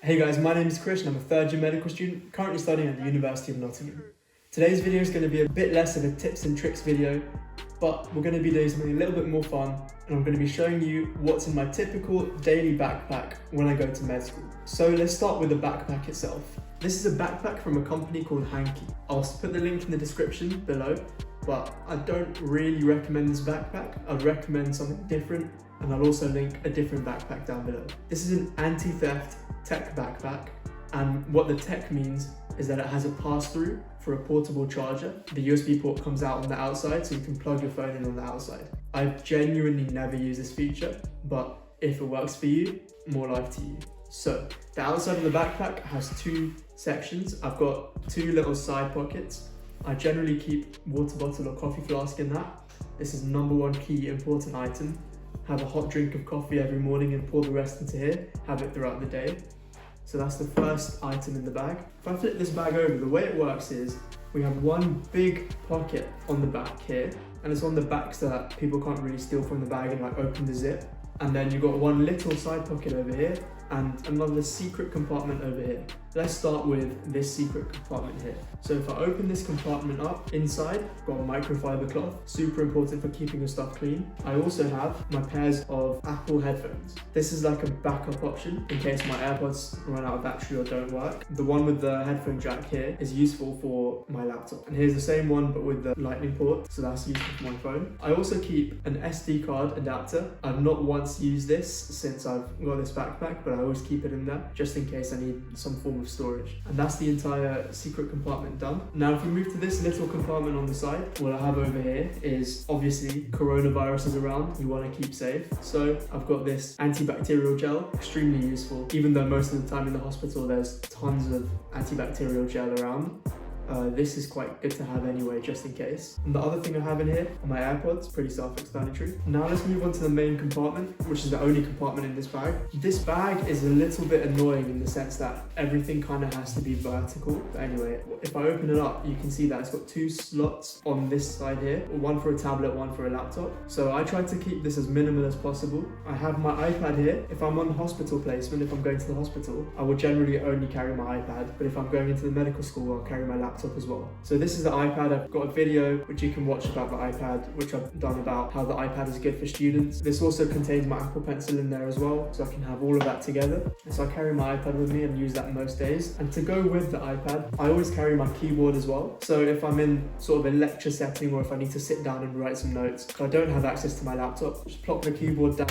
Hey guys, my name is Krish and I'm a third year medical student currently studying at the University of Nottingham. Today's video is going to be a bit less of a tips and tricks video, but we're going to be doing something a little bit more fun and I'm going to be showing you what's in my typical daily backpack when I go to med school. So let's start with the backpack itself. This is a backpack from a company called Hanky. I'll put the link in the description below, but I don't really recommend this backpack. I'd recommend something different, and I'll also link a different backpack down below. This is an anti-theft tech backpack, and what the tech means is that it has a pass-through for a portable charger. The USB port comes out on the outside, so you can plug your phone in on the outside. I've genuinely never used this feature, but if it works for you, more life to you. So the outside of the backpack has two sections. I've got two little side pockets. I generally keep water bottle or coffee flask in that. This is number one key important item. Have a hot drink of coffee every morning and pour the rest into here. Have it throughout the day. So that's the first item in the bag. If I flip this bag over, the way it works is we have one big pocket on the back here, and it's on the back so that people can't really steal from the bag and like open the zip. And then you've got one little side pocket over here and another secret compartment over here. Let's start with this secret compartment here. So if I open this compartment up, inside, I've got a microfiber cloth, super important for keeping your stuff clean. I also have my pairs of Apple headphones. This is like a backup option in case my AirPods run out of battery or don't work. The one with the headphone jack here is useful for my laptop. And here's the same one but with the lightning port, so that's useful for my phone. I also keep an SD card adapter. I've not once used this since I've got this backpack, but I always keep it in there just in case I need some form of storage. And that's the entire secret compartment done. Now if we move to this little compartment on the side, what I have over here is obviously coronavirus is around, you want to keep safe. So I've got this antibacterial gel, extremely useful, even though most of the time in the hospital there's tons of antibacterial gel around. This is quite good to have anyway, just in case. And the other thing I have in here are my AirPods, pretty self-explanatory. Now let's move on to the main compartment, which is the only compartment in this bag. This bag is a little bit annoying in the sense that everything kind of has to be vertical. But anyway, if I open it up, you can see that it's got two slots on this side here, one for a tablet, one for a laptop. So I try to keep this as minimal as possible. I have my iPad here. If I'm on hospital placement, if I'm going to the hospital, I will generally only carry my iPad. But if I'm going into the medical school, I'll carry my laptop as well. So this is the iPad. I've got a video which you can watch about the iPad, which I've done about how the iPad is good for students. This also contains my Apple Pencil in there as well, so I can have all of that together. And so I carry my iPad with me and use that most days. And to go with the iPad, I always carry my keyboard as well. So if I'm in sort of a lecture setting or if I need to sit down and write some notes, if I don't have access to my laptop, just plop the keyboard down,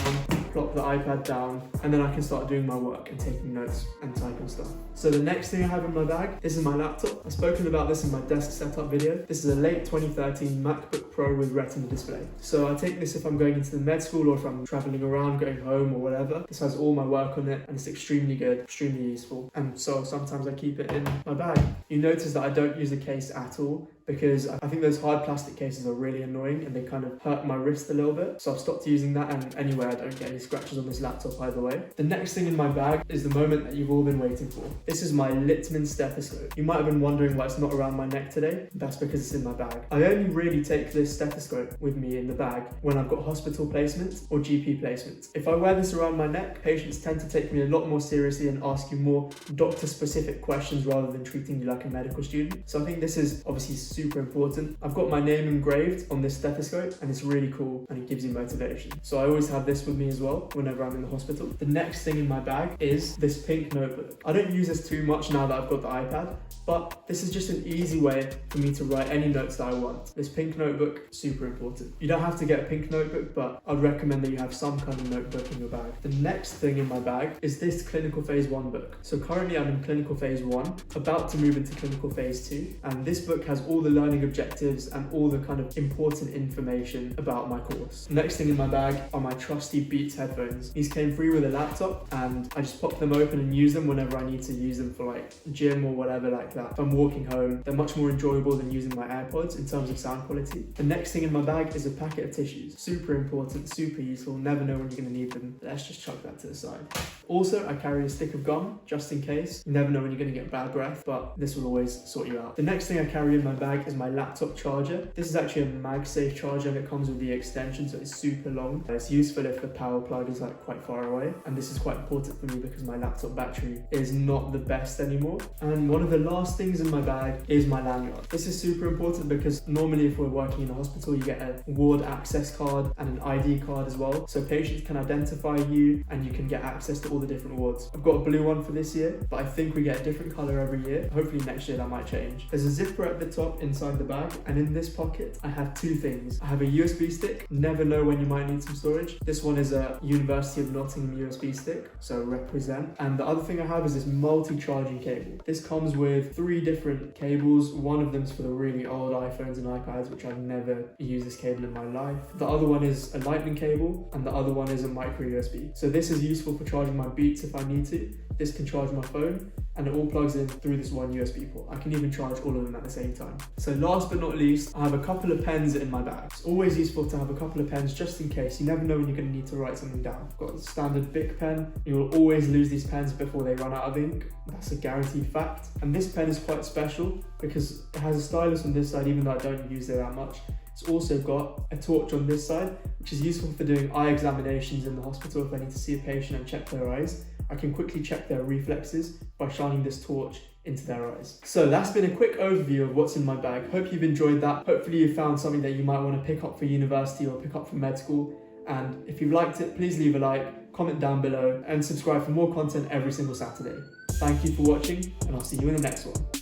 plop the iPad down, and then I can start doing my work and taking notes and typing stuff. So the next thing I have in my bag, this is my laptop. I've spoken about this in my desk setup video. This is a late 2013 MacBook Pro with Retina display. So I take this if I'm going into the med school or if I'm traveling around, going home or whatever. This has all my work on it and it's extremely good, extremely useful. And so sometimes I keep it in my bag. You notice that I don't use a case at all, because I think those hard plastic cases are really annoying and they kind of hurt my wrist a little bit. So I've stopped using that, and anyway, I don't get any scratches on this laptop either way. The next thing in my bag is the moment that you've all been waiting for. This is my Littmann stethoscope. You might have been wondering why it's not around my neck today. That's because it's in my bag. I only really take this stethoscope with me in the bag when I've got hospital placements or GP placements. If I wear this around my neck, patients tend to take me a lot more seriously and ask you more doctor-specific questions rather than treating you like a medical student. So I think this is obviously super important. I've got my name engraved on this stethoscope and it's really cool and it gives you motivation. So I always have this with me as well whenever I'm in the hospital. The next thing in my bag is this pink notebook. I don't use this too much now that I've got the iPad, but this is just an easy way for me to write any notes that I want. This pink notebook, super important. You don't have to get a pink notebook, but I'd recommend that you have some kind of notebook in your bag. The next thing in my bag is this clinical phase 1 book. So currently I'm in clinical phase 1, about to move into clinical phase 2, and this book has all the learning objectives and all the kind of important information about my course. Next thing in my bag are my trusty Beats headphones. These came free with a laptop and I just pop them open and use them whenever I need to use them for like gym or whatever like that. If I'm walking home, they're much more enjoyable than using my AirPods in terms of sound quality. The next thing in my bag is a packet of tissues. Super important, super useful, never know when you're going to need them. Let's just chuck that to the side. Also, I carry a stick of gum just in case. You never know when you're going to get bad breath, but this will always sort you out. The next thing I carry in my bag bag is my laptop charger. This is actually a MagSafe charger and it comes with the extension, so it's super long. It's useful if the power plug is like quite far away, and this is quite important for me because my laptop battery is not the best anymore. And one of the last things in my bag is my lanyard. This is super important because normally if we're working in a hospital, you get a ward access card and an ID card as well, so patients can identify you and you can get access to all the different wards. I've got a blue one for this year, but I think we get a different color every year. Hopefully next year that might change. There's a zipper at the top inside the bag, and in this pocket I have two things. I have a USB stick, never know when you might need some storage. This one is a University of Nottingham USB stick, so represent. And the other thing I have is this multi-charging cable. This comes with 3 different cables. One of them's for the really old iPhones and iPads, which I've never used this cable in my life. The other one is a lightning cable, and the other one is a micro USB. So this is useful for charging my Beats if I need to. This can charge my phone, and it all plugs in through this one USB port. I can even charge all of them at the same time. So last but not least, I have a couple of pens in my bag. It's always useful to have a couple of pens just in case. You never know when you're going to need to write something down. I've got a standard Bic pen. You will always lose these pens before they run out of ink. That's a guaranteed fact. And this pen is quite special because it has a stylus on this side, even though I don't use it that much. It's also got a torch on this side, which is useful for doing eye examinations in the hospital. If I need to see a patient and check their eyes, I can quickly check their reflexes by shining this torch into their eyes. So that's been a quick overview of what's in my bag. Hope you've enjoyed that. Hopefully you found something that you might want to pick up for university or pick up for med school. And if you've liked it, please leave a like, comment down below, and subscribe for more content every single Saturday. Thank you for watching, and I'll see you in the next one.